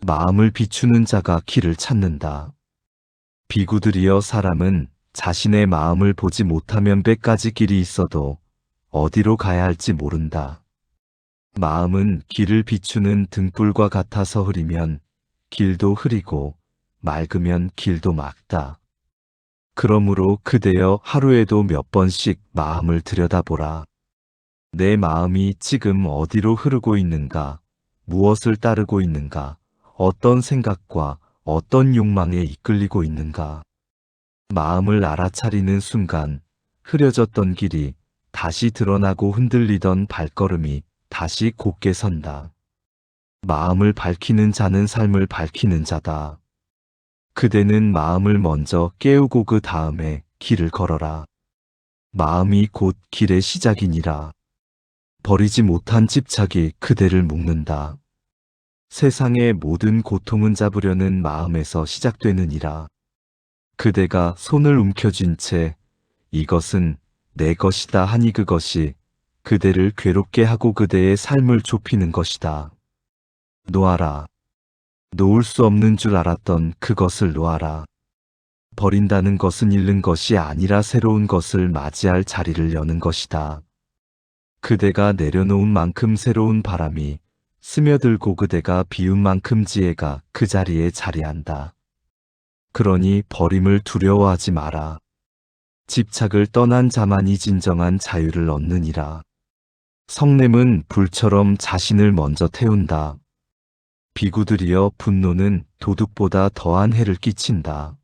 마음을 비추는 자가 길을 찾는다. 비구들이여, 사람은 자신의 마음을 보지 못하면 100가지 길이 있어도 어디로 가야 할지 모른다. 마음은 길을 비추는 등불과 같아서 흐리면 길도 흐리고 맑으면 길도 맑다. 그러므로 그대여, 하루에도 몇 번씩 마음을 들여다보라. 내 마음이 지금 어디로 흐르고 있는가, 무엇을 따르고 있는가, 어떤 생각과 어떤 욕망에 이끌리고 있는가. 마음을 알아차리는 순간 흐려졌던 길이 다시 드러나고 흔들리던 발걸음이 다시 곧게 선다. 마음을 밝히는 자는 삶을 밝히는 자다. 그대는 마음을 먼저 깨우고 그 다음에 길을 걸어라. 마음이 곧 길의 시작이니라. 버리지 못한 집착이 그대를 묶는다. 세상의 모든 고통은 잡으려는 마음에서 시작되느니라. 그대가 손을 움켜쥔 채 이것은 내 것이다 하니 그것이 그대를 괴롭게 하고 그대의 삶을 좁히는 것이다. 놓아라. 놓을 수 없는 줄 알았던 그것을 놓아라. 버린다는 것은 잃는 것이 아니라 새로운 것을 맞이할 자리를 여는 것이다. 그대가 내려놓은 만큼 새로운 바람이 스며들고 그대가 비운 만큼 지혜가 그 자리에 자리한다. 그러니 버림을 두려워하지 마라. 집착을 떠난 자만이 진정한 자유를 얻느니라. 성냄은 불처럼 자신을 먼저 태운다. 비구들이여, 분노는 도둑보다 더한 해를 끼친다.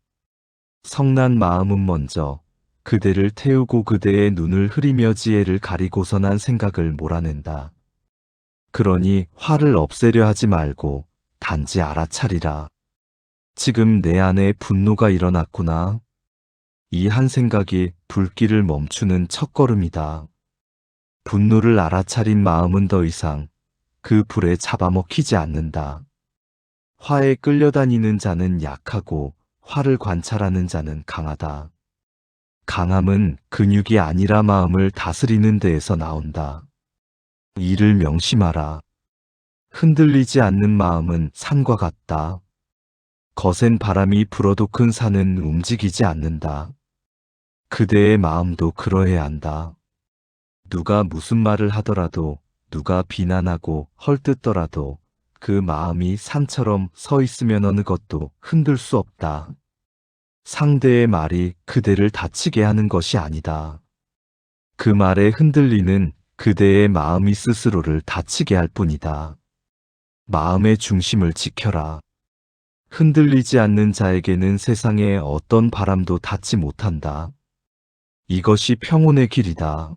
성난 마음은 먼저 그대를 태우고 그대의 눈을 흐리며 지혜를 가리고서 난 생각을 몰아낸다. 그러니 화를 없애려 하지 말고 단지 알아차리라. 지금 내 안에 분노가 일어났구나. 이 한 생각이 불길을 멈추는 첫걸음이다. 분노를 알아차린 마음은 더 이상 그 불에 잡아먹히지 않는다. 화에 끌려다니는 자는 약하고 화를 관찰하는 자는 강하다. 강함은 근육이 아니라 마음을 다스리는 데에서 나온다. 이를 명심하라. 흔들리지 않는 마음은 산과 같다. 거센 바람이 불어도 큰 산은 움직이지 않는다. 그대의 마음도 그러해야 한다. 누가 무슨 말을 하더라도, 누가 비난하고 헐뜯더라도 그 마음이 산처럼 서 있으면 어느 것도 흔들 수 없다. 상대의 말이 그대를 다치게 하는 것이 아니다. 그 말에 흔들리는 그대의 마음이 스스로를 다치게 할 뿐이다. 마음의 중심을 지켜라. 흔들리지 않는 자에게는 세상의 어떤 바람도 닿지 못한다. 이것이 평온의 길이다.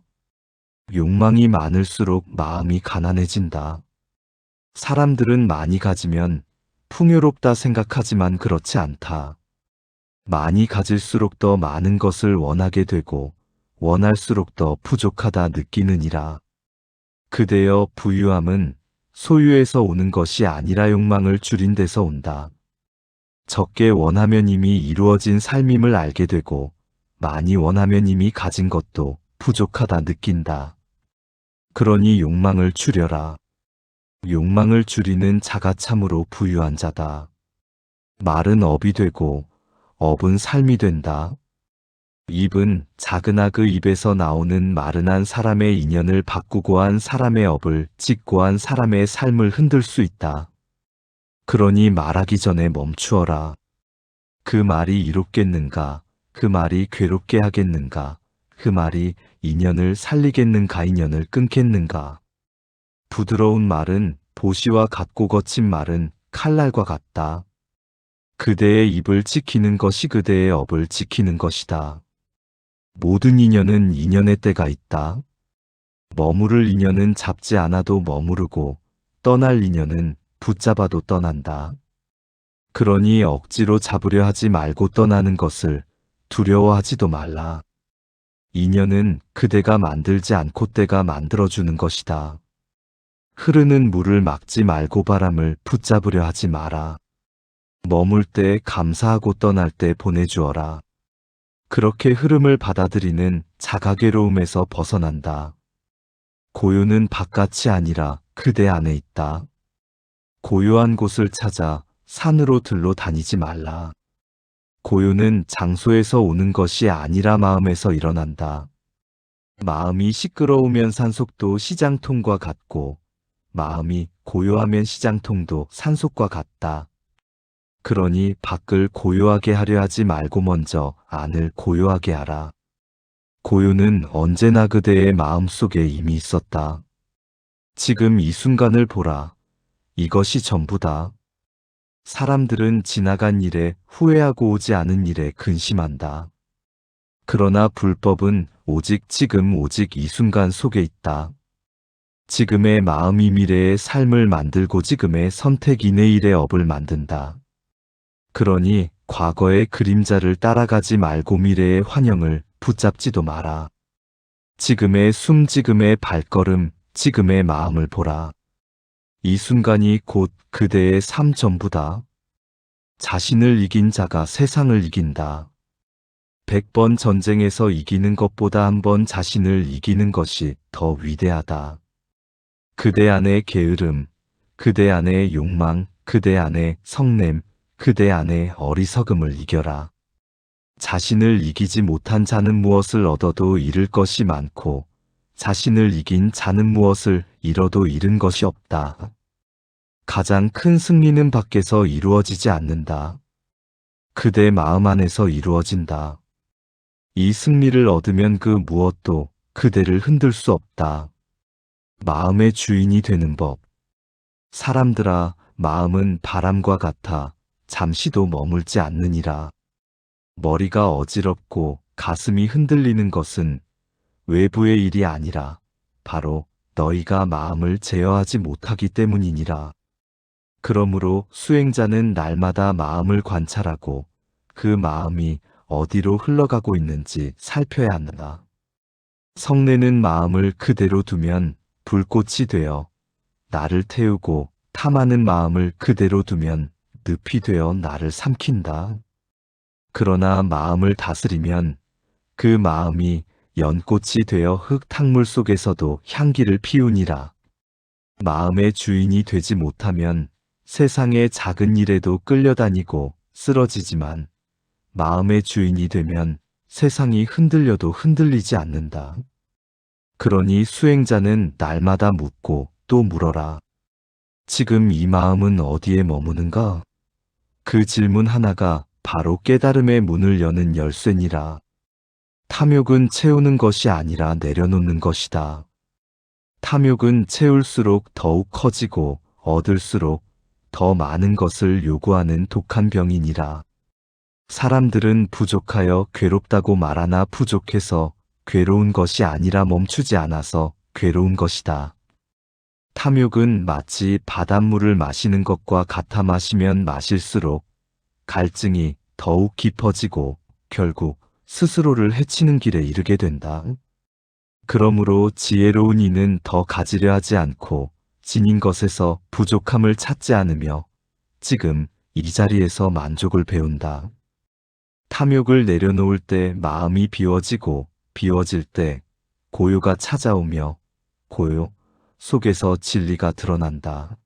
욕망이 많을수록 마음이 가난해진다. 사람들은 많이 가지면 풍요롭다 생각하지만 그렇지 않다. 많이 가질수록 더 많은 것을 원하게 되고 원할수록 더 부족하다 느끼느니라. 그대여, 부유함은 소유에서 오는 것이 아니라 욕망을 줄인 데서 온다. 적게 원하면 이미 이루어진 삶임을 알게 되고 많이 원하면 이미 가진 것도 부족하다 느낀다. 그러니 욕망을 줄여라. 욕망을 줄이는 자가 참으로 부유한 자다. 말은 업이 되고 업은 삶이 된다. 입은 작으나 그 입에서 나오는 말은 한 사람의 인연을 바꾸고 한 사람의 업을 짓고 한 사람의 삶을 흔들 수 있다. 그러니 말하기 전에 멈추어라. 그 말이 이롭겠는가? 그 말이 괴롭게 하겠는가? 그 말이 인연을 살리겠는가? 인연을 끊겠는가? 부드러운 말은 보시와 같고 거친 말은 칼날과 같다. 그대의 입을 지키는 것이 그대의 업을 지키는 것이다. 모든 인연은 인연의 때가 있다. 머무를 인연은 잡지 않아도 머무르고 떠날 인연은 붙잡아도 떠난다. 그러니 억지로 잡으려 하지 말고 떠나는 것을 두려워하지도 말라. 인연은 그대가 만들지 않고 때가 만들어주는 것이다. 흐르는 물을 막지 말고 바람을 붙잡으려 하지 마라. 머물 때 감사하고 떠날 때 보내주어라. 그렇게 흐름을 받아들이는 자가괴로움에서 벗어난다. 고요는 바깥이 아니라 그대 안에 있다. 고요한 곳을 찾아 산으로 들러 다니지 말라. 고요는 장소에서 오는 것이 아니라 마음에서 일어난다. 마음이 시끄러우면 산속도 시장통과 같고, 마음이 고요하면 시장통도 산속과 같다. 그러니 밖을 고요하게 하려 하지 말고 먼저 안을 고요하게 하라. 고요는 언제나 그대의 마음 속에 이미 있었다. 지금 이 순간을 보라. 이것이 전부다. 사람들은 지나간 일에 후회하고 오지 않은 일에 근심한다. 그러나 불법은 오직 지금 오직 이 순간 속에 있다. 지금의 마음이 미래의 삶을 만들고 지금의 선택이 내일의 업을 만든다. 그러니 과거의 그림자를 따라가지 말고 미래의 환영을 붙잡지도 마라. 지금의 숨, 지금의 발걸음, 지금의 마음을 보라. 이 순간이 곧 그대의 삶 전부다. 자신을 이긴 자가 세상을 이긴다. 100번 전쟁에서 이기는 것보다 한 번 자신을 이기는 것이 더 위대하다. 그대 안의 게으름, 그대 안의 욕망, 그대 안의 성냄, 그대 안의 어리석음을 이겨라. 자신을 이기지 못한 자는 무엇을 얻어도 잃을 것이 많고, 자신을 이긴 자는 무엇을 잃어도 잃은 것이 없다. 가장 큰 승리는 밖에서 이루어지지 않는다. 그대 마음 안에서 이루어진다. 이 승리를 얻으면 그 무엇도 그대를 흔들 수 없다. 마음의 주인이 되는 법. 사람들아, 마음은 바람과 같아 잠시도 머물지 않느니라. 머리가 어지럽고 가슴이 흔들리는 것은 외부의 일이 아니라 바로 너희가 마음을 제어하지 못하기 때문이니라. 그러므로 수행자는 날마다 마음을 관찰하고 그 마음이 어디로 흘러가고 있는지 살펴야 한다. 성내는 마음을 그대로 두면 불꽃이 되어 나를 태우고 탐하는 마음을 그대로 두면 늪이 되어 나를 삼킨다. 그러나 마음을 다스리면 그 마음이 연꽃이 되어 흙탕물 속에서도 향기를 피우니라. 마음의 주인이 되지 못하면 세상의 작은 일에도 끌려다니고 쓰러지지만 마음의 주인이 되면 세상이 흔들려도 흔들리지 않는다. 그러니 수행자는 날마다 묻고 또 물어라. 지금 이 마음은 어디에 머무는가? 그 질문 하나가 바로 깨달음의 문을 여는 열쇠니라. 탐욕은 채우는 것이 아니라 내려놓는 것이다. 탐욕은 채울수록 더욱 커지고 얻을수록 더 많은 것을 요구하는 독한 병이니라. 사람들은 부족하여 괴롭다고 말하나 부족해서 괴로운 것이 아니라 멈추지 않아서 괴로운 것이다. 탐욕은 마치 바닷물을 마시는 것과 같아 마시면 마실수록 갈증이 더욱 깊어지고 결국 스스로를 해치는 길에 이르게 된다. 그러므로 지혜로운 이는 더 가지려 하지 않고 지닌 것에서 부족함을 찾지 않으며 지금 이 자리에서 만족을 배운다. 탐욕을 내려놓을 때 마음이 비워지고 비워질 때 고요가 찾아오며 고요 속에서 진리가 드러난다.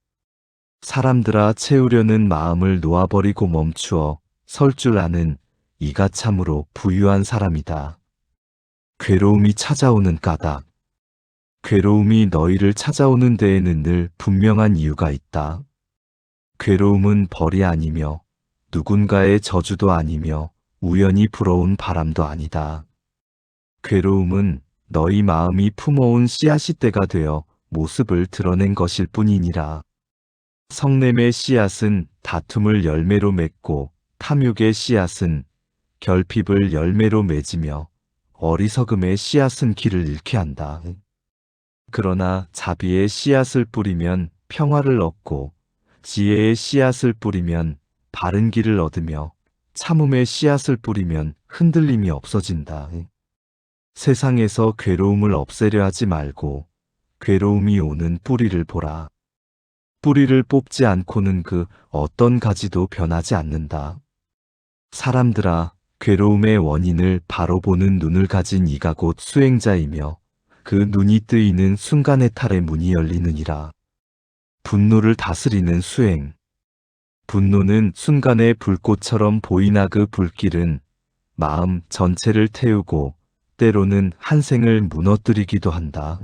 사람들아, 채우려는 마음을 놓아버리고 멈추어 설 줄 아는 이가 참으로 부유한 사람이다. 괴로움이 찾아오는 까닭. 괴로움이 너희를 찾아오는 데에는 늘 분명한 이유가 있다. 괴로움은 벌이 아니며 누군가의 저주도 아니며 우연히 불어온 바람도 아니다. 괴로움은 너희 마음이 품어온 씨앗이 때가 되어 모습을 드러낸 것일 뿐이니라. 성냄의 씨앗은 다툼을 열매로 맺고 탐욕의 씨앗은 결핍을 열매로 맺으며 어리석음의 씨앗은 길을 잃게 한다. 그러나 자비의 씨앗을 뿌리면 평화를 얻고 지혜의 씨앗을 뿌리면 바른 길을 얻으며 참음의 씨앗을 뿌리면 흔들림이 없어진다. 세상에서 괴로움을 없애려 하지 말고 괴로움이 오는 뿌리를 보라. 뿌리를 뽑지 않고는 그 어떤 가지도 변하지 않는다. 사람들아, 괴로움의 원인을 바로 보는 눈을 가진 이가 곧 수행자이며 그 눈이 뜨이는 순간의 탈의 문이 열리느니라. 분노를 다스리는 수행. 분노는 순간의 불꽃처럼 보이나 그 불길은 마음 전체를 태우고 때로는 한 생을 무너뜨리기도 한다.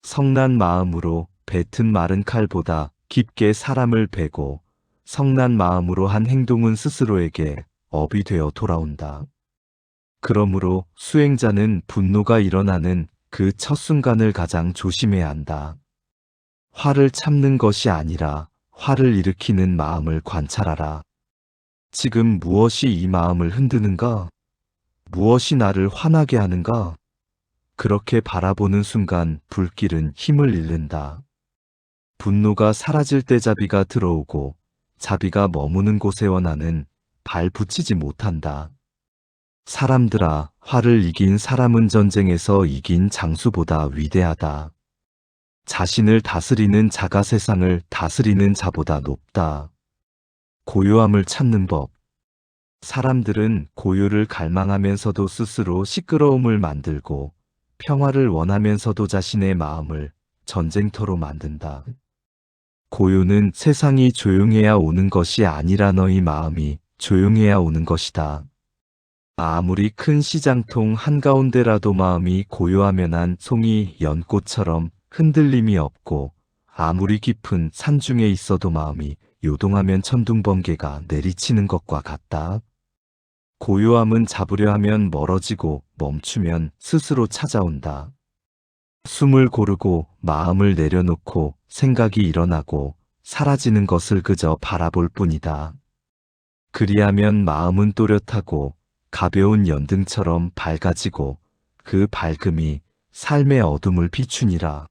성난 마음으로 뱉은 마른 칼보다 깊게 사람을 베고 성난 마음으로 한 행동은 스스로에게 업이 되어 돌아온다. 그러므로 수행자는 분노가 일어나는 그 첫 순간을 가장 조심해야 한다. 화를 참는 것이 아니라 화를 일으키는 마음을 관찰하라. 지금 무엇이 이 마음을 흔드는가? 무엇이 나를 화나게 하는가? 그렇게 바라보는 순간 불길은 힘을 잃는다. 분노가 사라질 때 자비가 들어오고 자비가 머무는 곳에 원하는 발 붙이지 못한다. 사람들아, 화를 이긴 사람은 전쟁에서 이긴 장수보다 위대하다. 자신을 다스리는 자가 세상을 다스리는 자보다 높다. 고요함을 찾는 법. 사람들은 고요를 갈망하면서도 스스로 시끄러움을 만들고 평화를 원하면서도 자신의 마음을 전쟁터로 만든다. 고요는 세상이 조용해야 오는 것이 아니라 너희 마음이 조용해야 오는 것이다. 아무리 큰 시장통 한가운데라도 마음이 고요하면 한 송이 연꽃처럼 흔들림이 없고 아무리 깊은 산중에 있어도 마음이 요동하면 천둥번개가 내리치는 것과 같다. 고요함은 잡으려 하면 멀어지고 멈추면 스스로 찾아온다. 숨을 고르고 마음을 내려놓고 생각이 일어나고 사라지는 것을 그저 바라볼 뿐이다. 그리하면 마음은 또렷하고 가벼운 연등처럼 밝아지고 그 밝음이 삶의 어둠을 비추니라.